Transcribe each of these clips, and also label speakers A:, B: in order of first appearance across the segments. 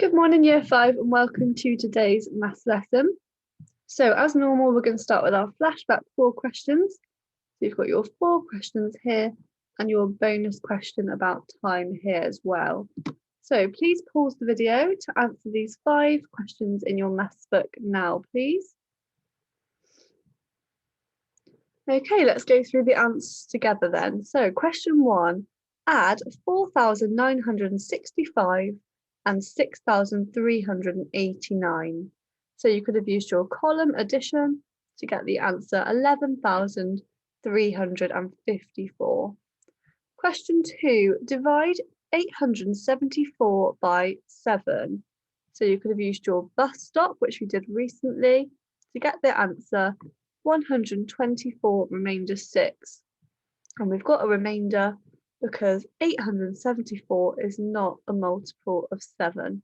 A: Good morning, Year 5, and welcome to today's maths lesson. So as normal, we're going to start with our flashback 4 questions. So you've got your 4 questions here and your bonus question about time here as well. So please pause the video to answer these 5 questions in your maths book now, please. Okay, let's go through the answers together then. So question 1, add 4,965 and 6,389. So you could have used your column addition to get the answer 11,354. Question 2, divide 874 by 7. So you could have used your bus stop, which we did recently, to get the answer 124 remainder 6. And we've got a remainder because 874 is not a multiple of 7.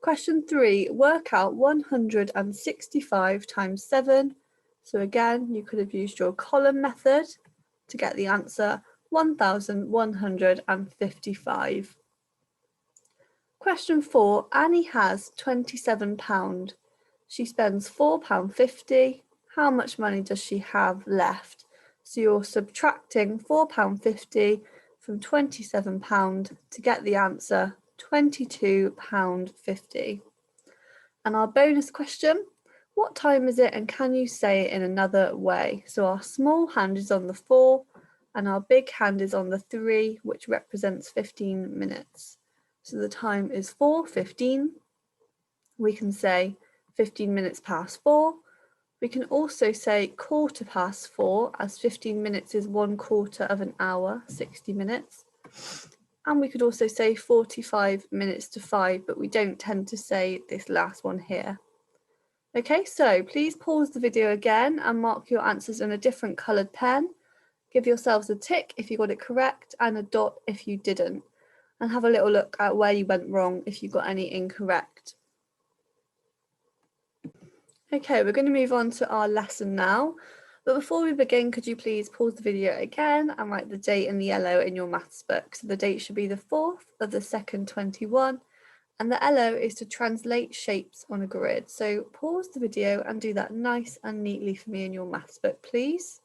A: Question 3, work out 165 times 7. So again, you could have used your column method to get the answer 1,155. Question 4, Annie has £27. She spends £4.50. How much money does she have left? So you're subtracting £4.50 from £27 to get the answer £22.50. And our bonus question, what time is it and can you say it in another way? So our small hand is on the 4 and our big hand is on the 3, which represents 15 minutes. So the time is 4:15. We can say 15 minutes past 4. We can also say 4:15, as 15 minutes is 1/4 of an hour, 60 minutes. And we could also say 45 minutes to 5, but we don't tend to say this last one here. Okay, so please pause the video again and mark your answers in a different coloured pen. Give yourselves a tick if you got it correct and a dot if you didn't. And have a little look at where you went wrong if you got any incorrect. Okay, we're going to move on to our lesson now. But before we begin, could you please pause the video again and write the date in the yellow in your maths book. So the date should be the 4th of the 2nd, 21. And the yellow is to translate shapes on a grid. So pause the video and do that nice and neatly for me in your maths book, please.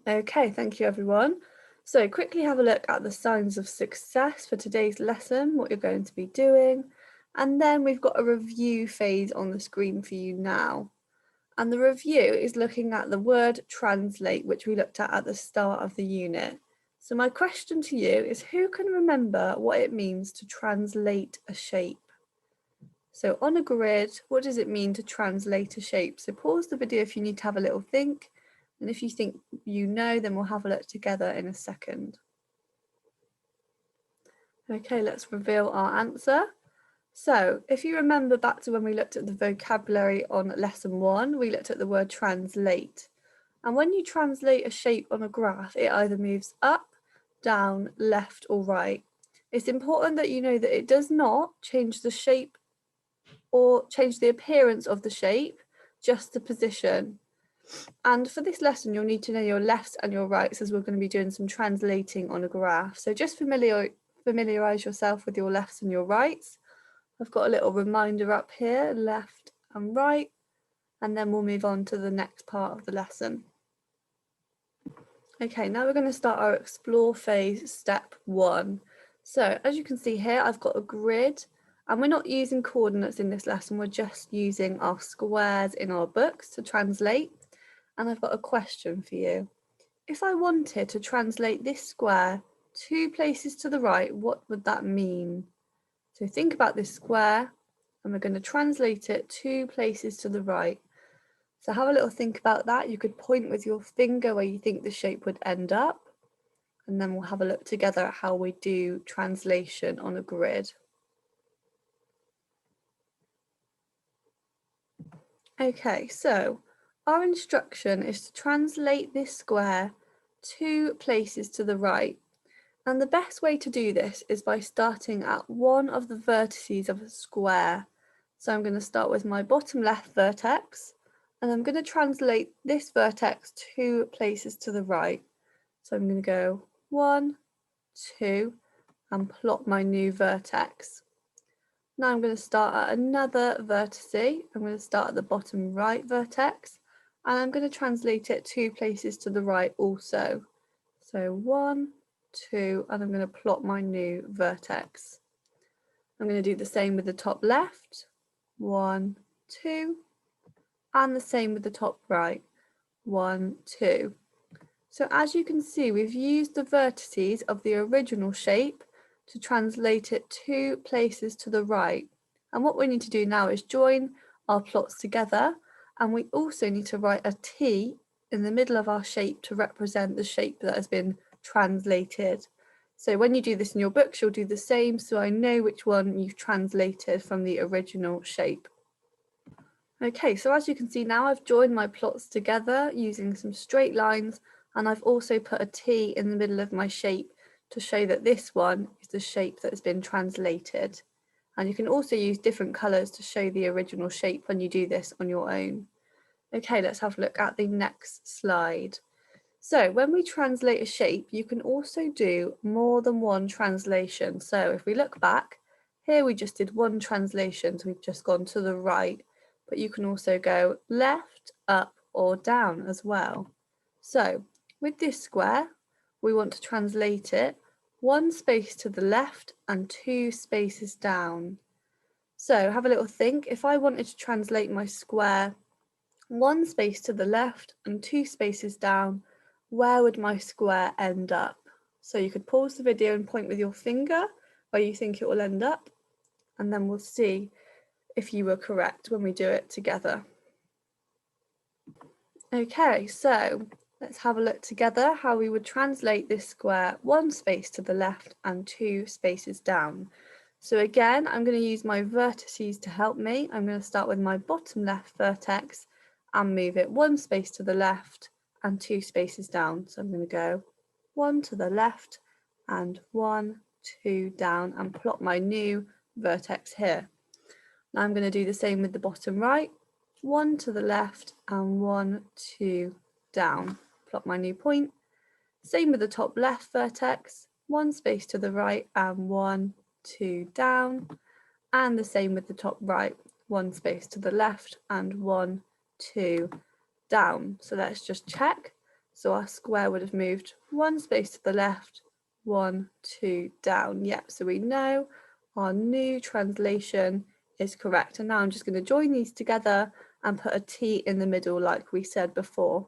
A: Okay, thank you everyone. So quickly have a look at the signs of success for today's lesson, what you're going to be doing. And then we've got a review phase on the screen for you now. And the review is looking at the word translate, which we looked at the start of the unit. So my question to you is, who can remember what it means to translate a shape? So on a grid, what does it mean to translate a shape? So pause the video if you need to have a little think. And if you think you know, then we'll have a look together in a second. Okay, let's reveal our answer. So if you remember back to when we looked at the vocabulary on lesson 1, we looked at the word translate. And when you translate a shape on a graph, it either moves up, down, left or right. It's important that you know that it does not change the shape or change the appearance of the shape, just the position. And for this lesson, you'll need to know your lefts and your rights, as we're going to be doing some translating on a graph. So just familiarise yourself with your lefts and your rights. I've got a little reminder up here, left and right, and then we'll move on to the next part of the lesson. Okay, now we're going to start our explore phase, step 1. So as you can see here, I've got a grid, and we're not using coordinates in this lesson, we're just using our squares in our books to translate. And I've got a question for you. If I wanted to translate this square 2 places to the right, what would that mean? So think about this square and we're going to translate it 2 places to the right. So have a little think about that. You could point with your finger where you think the shape would end up. And then we'll have a look together at how we do translation on a grid. Okay, so our instruction is to translate this square 2 places to the right. And the best way to do this is by starting at one of the vertices of a square. So I'm going to start with my bottom left vertex, and I'm going to translate this vertex 2 places to the right. So I'm going to go 1, 2, and plot my new vertex. Now I'm going to start at another vertice. I'm going to start at the bottom right vertex, and I'm going to translate it 2 places to the right also. So 1, 2, and I'm going to plot my new vertex. I'm going to do the same with the top left, 1, 2, and the same with the top right, 1, 2. So as you can see, we've used the vertices of the original shape to translate it 2 places to the right. And what we need to do now is join our plots together, and we also need to write a T in the middle of our shape to represent the shape that has been translated. So when you do this in your books, you'll do the same, so I know which one you've translated from the original shape. Okay, so as you can see now, I've joined my plots together using some straight lines, and I've also put a T in the middle of my shape to show that this one is the shape that has been translated. And you can also use different colours to show the original shape when you do this on your own. Okay, let's have a look at the next slide. So when we translate a shape, you can also do more than one translation. So if we look back, here we just did one translation, so we've just gone to the right, but you can also go left, up, or down as well. So with this square, we want to translate it 1 space to the left and 2 spaces down. So have a little think. If I wanted to translate my square 1 space to the left and 2 spaces down, where would my square end up? So you could pause the video and point with your finger where you think it will end up, and then we'll see if you were correct when we do it together. Okay, so let's have a look together how we would translate this square 1 space to the left and 2 spaces down. So again, I'm going to use my vertices to help me. I'm going to start with my bottom left vertex and move it 1 space to the left and 2 spaces down. So I'm going to go 1 to the left and 1, 2 down, and plot my new vertex here. Now I'm going to do the same with the bottom right, 1 to the left and 1, 2 down, plot my new point. Same with the top left vertex, 1 space to the right and 1, 2 down, and the same with the top right, 1 space to the left and 1, 2 down. So let's just check. So our square would have moved 1 space to the left, 1, 2 down. Yep, so we know our new translation is correct. And now I'm just going to join these together and put a T in the middle like we said before.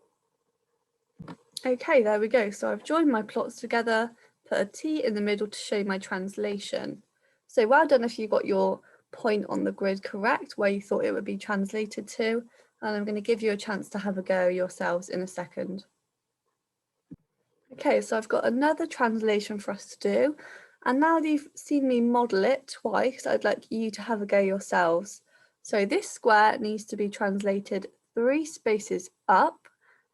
A: Okay, there we go. So I've joined my plots together, put a T in the middle to show my translation. So well done if you got your point on the grid correct where you thought it would be translated to. And I'm going to give you a chance to have a go yourselves in a second. Okay, so I've got another translation for us to do. And now that you've seen me model it twice, I'd like you to have a go yourselves. So this square needs to be translated 3 spaces up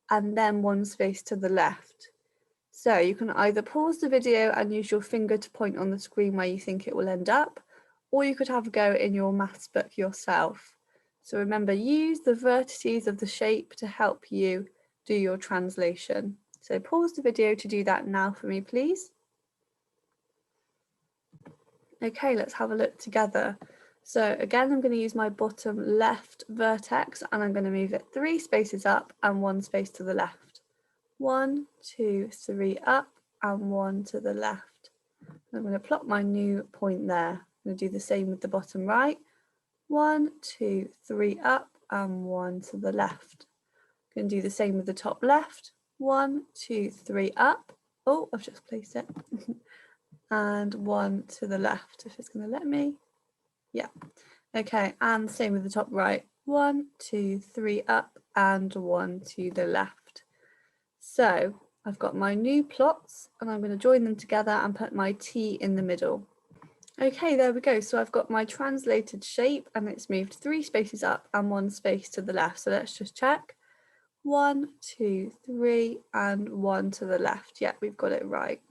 A: and then 1 space to the left. So you can either pause the video and use your finger to point on the screen where you think it will end up, or you could have a go in your maths book yourself. So remember, use the vertices of the shape to help you do your translation. So pause the video to do that now for me, please. Okay, let's have a look together. So again, I'm going to use my bottom left vertex and I'm going to move it 3 spaces up and 1 space to the left. 1, 2, 3 up and 1 to the left. I'm going to plot my new point there. I'm going to do the same with the bottom right. 1, 2, 3 up and 1 to the left. I'm going to do the same with the top left. 1, 2, 3 up. Oh, I've just placed it. And 1 to the left, if it's going to let me. Yeah. Okay, and same with the top right. 1, 2, 3 up and 1 to the left. So I've got my new plots and I'm going to join them together and put my T in the middle. Okay, there we go. So I've got my translated shape and it's moved 3 spaces up and 1 space to the left. So let's just check. 1, 2, 3 and 1 to the left. Yeah, we've got it right.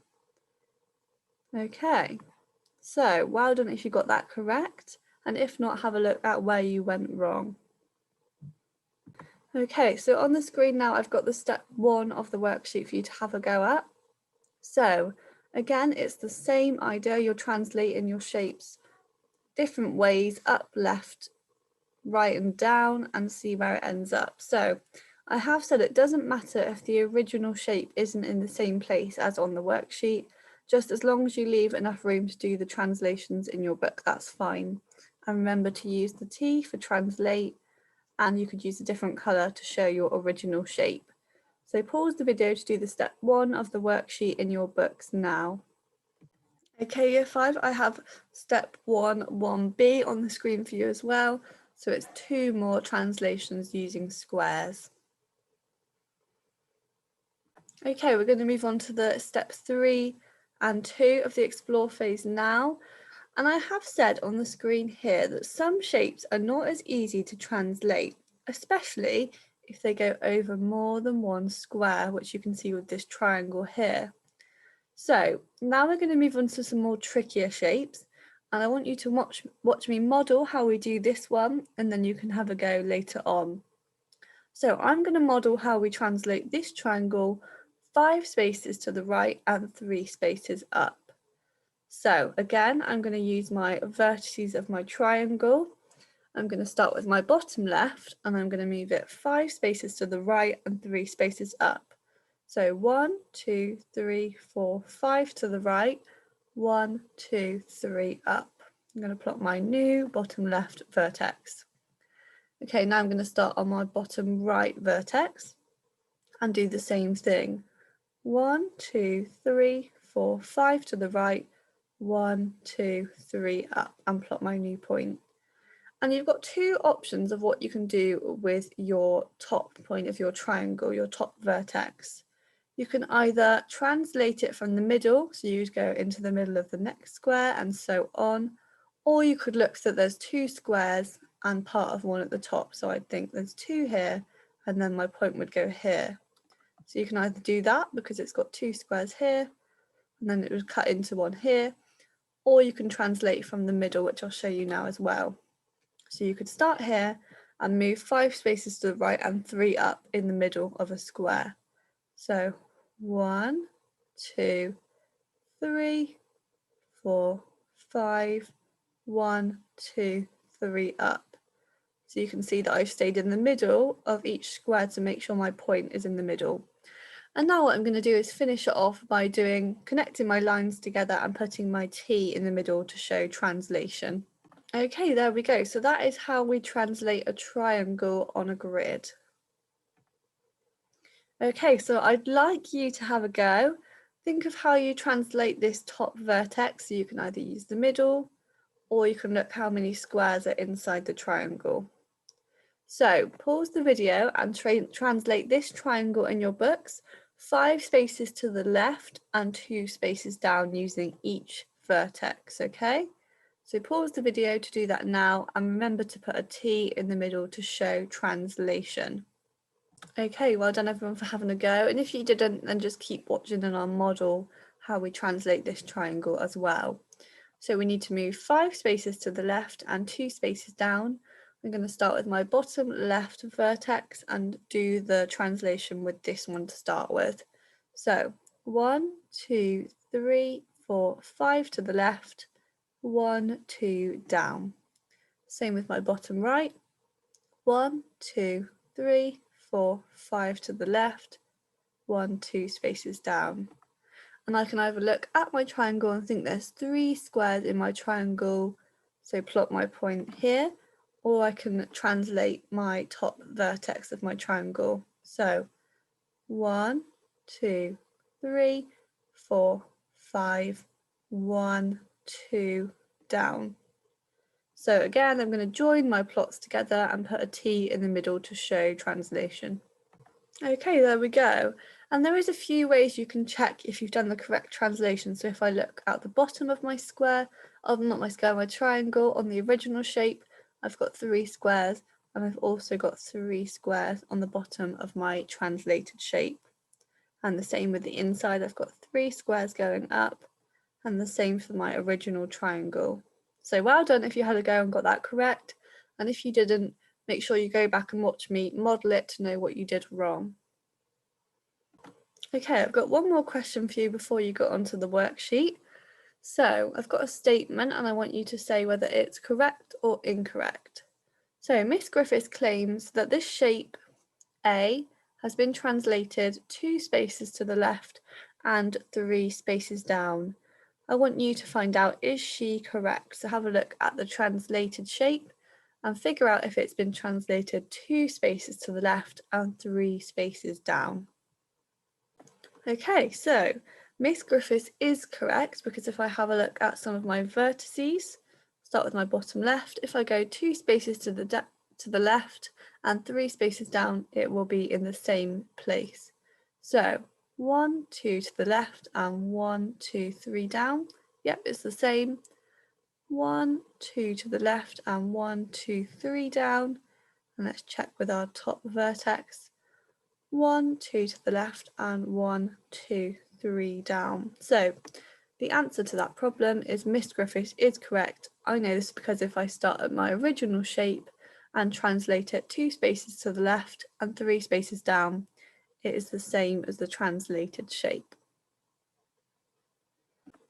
A: Okay, so well done if you got that correct, and if not, have a look at where you went wrong. Okay, so on the screen now I've got the step 1 of the worksheet for you to have a go at. So Again, it's the same idea. You're translating your shapes different ways, up, left, right and down, and see where it ends up. So I have said it doesn't matter if the original shape isn't in the same place as on the worksheet, just as long as you leave enough room to do the translations in your book, that's fine. And remember to use the T for translate, and you could use a different colour to show your original shape. So pause the video to do the step 1 of the worksheet in your books now. Okay, year 5, I have step 1, 1B on the screen for you as well. So it's 2 more translations using squares. Okay, we're going to move on to the step 3 and 2 of the explore phase now. And I have said on the screen here that some shapes are not as easy to translate, especially if they go over more than one square, which you can see with this triangle here. So now we're going to move on to some more trickier shapes, and I want you to watch me model how we do this one, and then you can have a go later on. So I'm going to model how we translate this triangle 5 spaces to the right and 3 spaces up. So again, I'm going to use my vertices of my triangle. I'm going to start with my bottom left, and I'm going to move it 5 spaces to the right and 3 spaces up. So 1, 2, 3, 4, 5 to the right, 1, 2, 3 up. I'm going to plot my new bottom left vertex. Okay, now I'm going to start on my bottom right vertex and do the same thing. 1, 2, 3, 4, 5 to the right, 1, 2, 3 up, and plot my new point. And you've got 2 options of what you can do with your top point of your triangle, your top vertex. You can either translate it from the middle, so you'd go into the middle of the next square and so on, or you could look so there's 2 squares and part of one at the top. So I'd think there's 2 here, and then my point would go here. So you can either do that because it's got 2 squares here, and then it would cut into one here, or you can translate from the middle, which I'll show you now as well. So you could start here and move 5 spaces to the right and 3 up in the middle of a square. So 1, 2, 3, 4, 5, 1, 2, 3 up. So you can see that I've stayed in the middle of each square to make sure my point is in the middle. And now what I'm going to do is finish it off by connecting my lines together and putting my T in the middle to show translation. Okay, there we go. So that is how we translate a triangle on a grid. Okay, so I'd like you to have a go. Think of how you translate this top vertex. So you can either use the middle, or you can look how many squares are inside the triangle. So pause the video and translate this triangle in your books, 5 spaces to the left and 2 spaces down using each vertex, okay? So pause the video to do that now, and remember to put a T in the middle to show translation. Okay, well done everyone for having a go, and if you didn't, then just keep watching and I'll model how we translate this triangle as well. So we need to move 5 spaces to the left and 2 spaces down. I'm going to start with my bottom left vertex and do the translation with this one to start with. So 1, 2, 3, 4, 5 to the left, 1, 2 down. Same with my bottom right. 1, 2, 3, 4, 5 to the left, 1, 2 spaces down. And I can either look at my triangle and think there's 3 squares in my triangle, so plot my point here, or I can translate my top vertex of my triangle. So 1, 2, 3, 4, 5, 1, 2 down. So again, I'm going to join my plots together and put a T in the middle to show translation. Okay, there we go. And there is a few ways you can check if you've done the correct translation. So if I look at the bottom of my square, my triangle, on the original shape, I've got 3 squares, and I've also got 3 squares on the bottom of my translated shape. And the same with the inside, I've got 3 squares going up, and the same for my original triangle. So well done if you had a go and got that correct. And if you didn't, make sure you go back and watch me model it to know what you did wrong. Okay, I've got one more question for you before you go onto the worksheet. So I've got a statement and I want you to say whether it's correct or incorrect. So Miss Griffiths claims that this shape A has been translated 2 spaces to the left and 3 spaces down. I want you to find out, is she correct? So have a look at the translated shape and figure out if it's been translated 2 spaces to the left and 3 spaces down. Okay, so Miss Griffiths is correct, because if I have a look at some of my vertices, start with my bottom left, if I go 2 spaces to the left and 3 spaces down, it will be in the same place. So 1, 2 to the left and 1, 2, 3 down. Yep, it's the same. 1, 2 to the left and 1, 2, 3 down. And let's check with our top vertex. 1, 2 to the left and 1, 2, 3 down. So the answer to that problem is Miss Griffiths is correct. I know this because if I start at my original shape and translate it 2 spaces to the left and 3 spaces down, it is the same as the translated shape.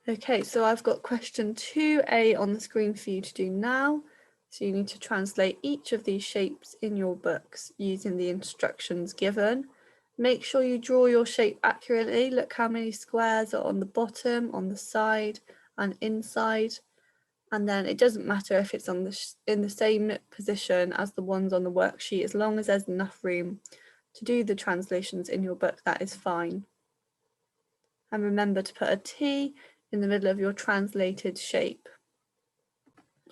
A: Okay, so I've got question 2A on the screen for you to do now. So you need to translate each of these shapes in your books using the instructions given. Make sure you draw your shape accurately. Look how many squares are on the bottom, on the side and inside. And then it doesn't matter if it's on in the same position as the ones on the worksheet, as long as there's enough room to do the translations in your book, that is fine. And remember to put a T in the middle of your translated shape.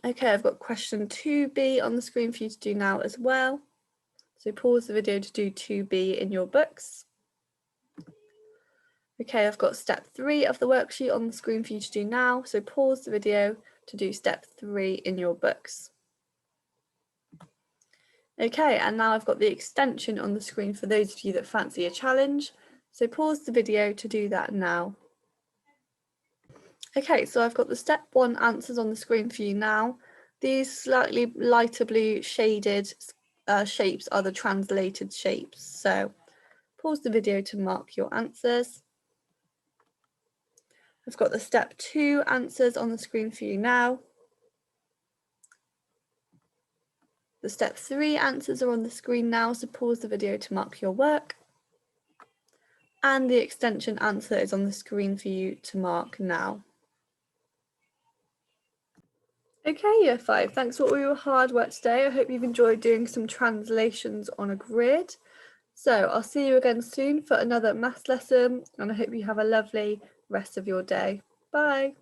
A: Okay, I've got question 2B on the screen for you to do now as well. So pause the video to do 2B in your books. Okay, I've got step 3 of the worksheet on the screen for you to do now. So pause the video to do step 3 in your books. Okay, and now I've got the extension on the screen for those of you that fancy a challenge. So pause the video to do that now. Okay, so I've got the step 1 answers on the screen for you now. These slightly lighter blue shaded shapes are the translated shapes. So pause the video to mark your answers. I've got the step 2 answers on the screen for you now. The step 3 answers are on the screen now, so pause the video to mark your work. And the extension answer is on the screen for you to mark now. Okay, Year 5, thanks for all your hard work today. I hope you've enjoyed doing some translations on a grid. So I'll see you again soon for another maths lesson, and I hope you have a lovely rest of your day. Bye.